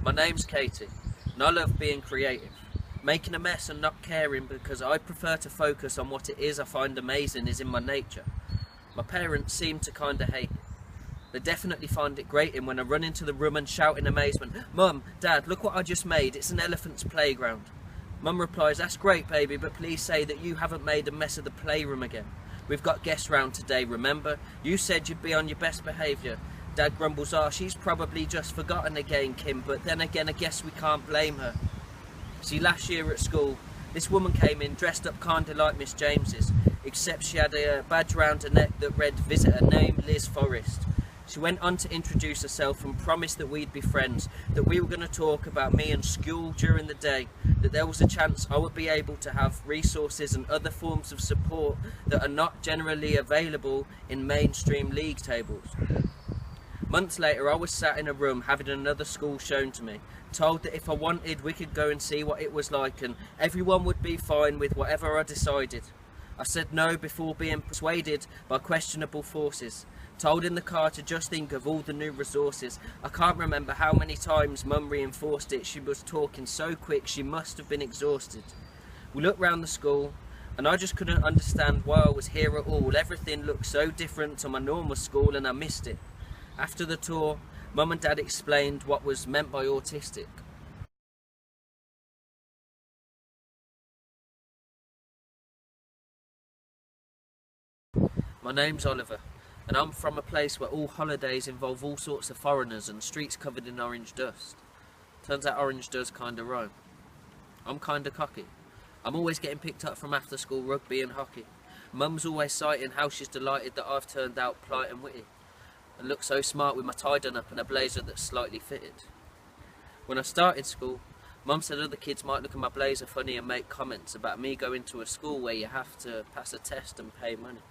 My name's Katie, and I love being creative. Making a mess and not caring because I prefer to focus on what it is I find amazing is in my nature. My parents seem to kinda hate it. They definitely find it grating when I run into the room and shout in amazement, "Mum, Dad, look what I just made, it's an elephant's playground." Mum replies, "That's great baby, but please say that you haven't made a mess of the playroom again. We've got guests round today, remember? You said you'd be on your best behaviour." Dad grumbles, "Oh, she's probably just forgotten again, Kim, but then again I guess we can't blame her." See, last year at school, this woman came in dressed up kinda like Miss James's, except she had a badge round her neck that read "Visitor name Liz Forrest." She went on to introduce herself and promised that we'd be friends, that we were going to talk about me and school during the day, that there was a chance I would be able to have resources and other forms of support that are not generally available in mainstream league tables. Months later, I was sat in a room having another school shown to me, told that if I wanted we could go and see what it was like and everyone would be fine with whatever I decided. I said no before being persuaded by questionable forces. Told in the car to just think of all the new resources. I can't remember how many times Mum reinforced it. She was talking so quick she must have been exhausted. We looked round the school and I just couldn't understand why I was here at all. Everything looked so different to my normal school and I missed it. After the tour, Mum and Dad explained what was meant by autistic. My name's Oliver, and I'm from a place where all holidays involve all sorts of foreigners and streets covered in orange dust. Turns out orange does kinda rhyme. I'm kinda cocky. I'm always getting picked up from after school rugby and hockey. Mum's always citing how she's delighted that I've turned out polite and witty, and look so smart with my tie done up and a blazer that's slightly fitted. When I started school, Mum said other kids might look at my blazer funny and make comments about me going to a school where you have to pass a test and pay money.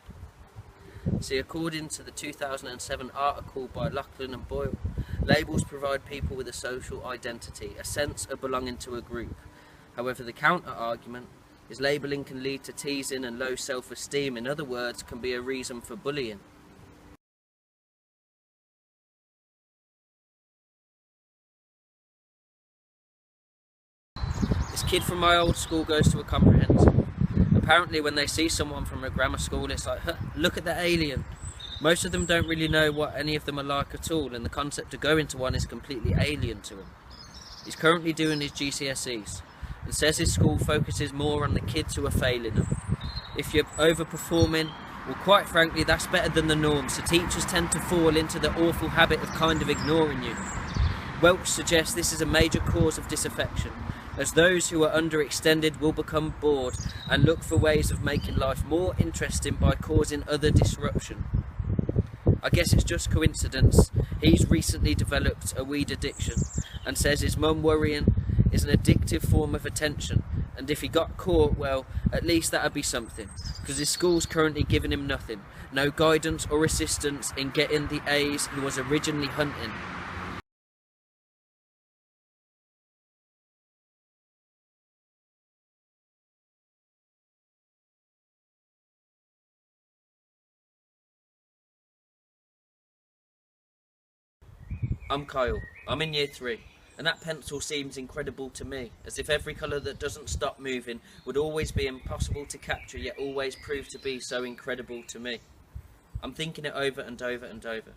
See, according to the 2007 article by Lachlan and Boyle, labels provide people with a social identity, a sense of belonging to a group. However, the counter-argument is labelling can lead to teasing and low self-esteem. In other words, can be a reason for bullying. This kid from my old school goes to a comprehensive. Apparently when they see someone from a grammar school, it's like, look at the alien. Most of them don't really know what any of them are like at all, and the concept of going to one is completely alien to him. He's currently doing his GCSEs, and says his school focuses more on the kids who are failing them. If you're overperforming, well, quite frankly, that's better than the norm, so teachers tend to fall into the awful habit of kind of ignoring you. Welch suggests this is a major cause of disaffection, as those who are underextended will become bored and look for ways of making life more interesting by causing other disruption. I guess it's just coincidence he's recently developed a weed addiction and says his mum worrying is an addictive form of attention, and if he got caught, well, at least that'd be something, because his school's currently giving him nothing, no guidance or assistance in getting the A's he was originally hunting. I'm Kyle, I'm in year 3, and that pencil seems incredible to me, as if every colour that doesn't stop moving would always be impossible to capture, yet always prove to be so incredible to me. I'm thinking it over and over and over.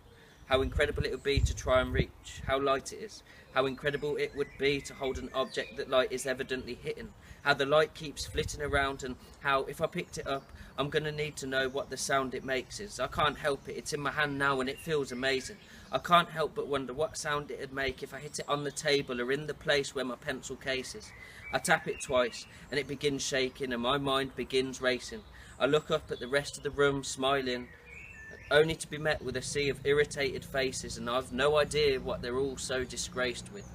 How incredible it would be to try and reach, how light it is, how incredible it would be to hold an object that light is evidently hitting, how the light keeps flitting around, and how if I picked it up, I'm going to need to know what the sound it makes is. I can't help it, it's in my hand now and it feels amazing. I can't help but wonder what sound it'd make if I hit it on the table or in the place where my pencil case is. I tap it twice and it begins shaking and my mind begins racing. I look up at the rest of the room smiling, only to be met with a sea of irritated faces, and I've no idea what they're all so disgraced with.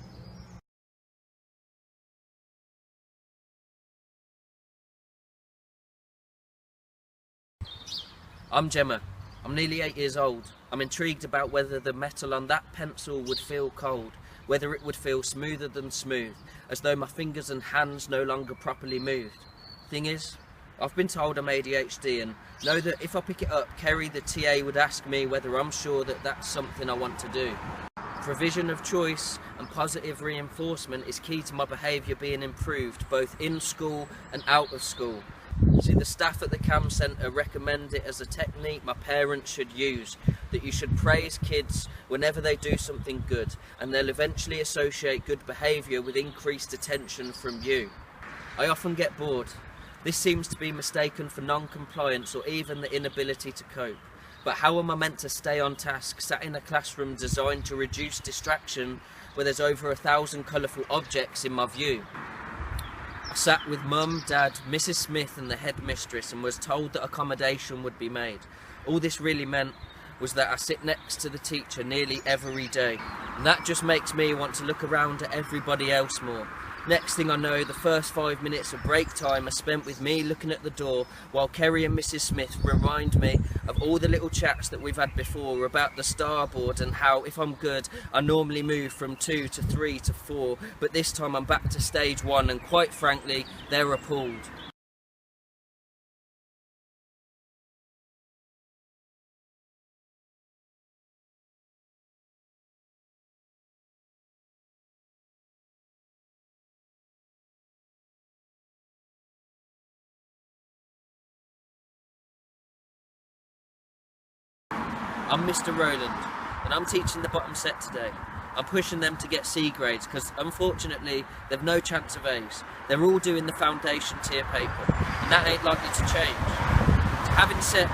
I'm Gemma. I'm nearly 8 years old. I'm intrigued about whether the metal on that pencil would feel cold, whether it would feel smoother than smooth, as though my fingers and hands no longer properly moved. Thing is, I've been told I'm ADHD and know that if I pick it up, Kerry the TA would ask me whether I'm sure that that's something I want to do. provision of choice and positive reinforcement is key to my behaviour being improved, both in school and out of school. See, the staff at the CAM Centre recommend it as a technique my parents should use, that you should praise kids whenever they do something good, and they'll eventually associate good behaviour with increased attention from you. I often get bored. This seems to be mistaken for non-compliance or even the inability to cope. But how am I meant to stay on task, sat in a classroom designed to reduce distraction where there's over 1,000 colourful objects in my view? I sat with Mum, Dad, Mrs Smith and the headmistress and was told that accommodation would be made. All this really meant was that I sit next to the teacher nearly every day. And that just makes me want to look around at everybody else more. Next thing I know, the first 5 minutes of break time are spent with me looking at the door while Kerry and Mrs Smith remind me of all the little chats that we've had before about the starboard and how, if I'm good, I normally move from 2 to 3 to 4, but this time I'm back to stage 1 and quite frankly, they're appalled. I'm Mr Rowland, and I'm teaching the bottom set today. I'm pushing them to get C grades because unfortunately they've no chance of A's. They're all doing the foundation tier paper, and that ain't likely to change. Having sex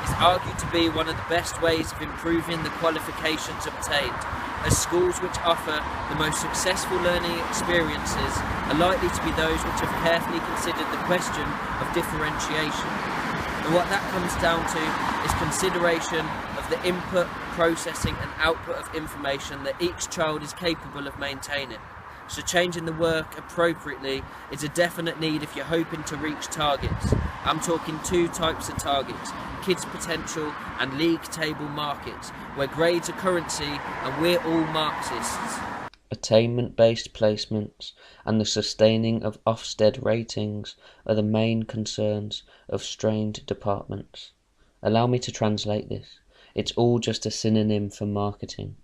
is argued to be one of the best ways of improving the qualifications obtained, as schools which offer the most successful learning experiences are likely to be those which have carefully considered the question of differentiation. And what that comes down to is consideration of the input, processing and output of information that each child is capable of maintaining. So changing the work appropriately is a definite need if you're hoping to reach targets. I'm talking 2 types of targets: kids potential and league table markets, where grades are currency and we're all Marxists. Attainment-based placements and the sustaining of Ofsted ratings are the main concerns of strained departments. Allow me to translate this. It's all just a synonym for marketing.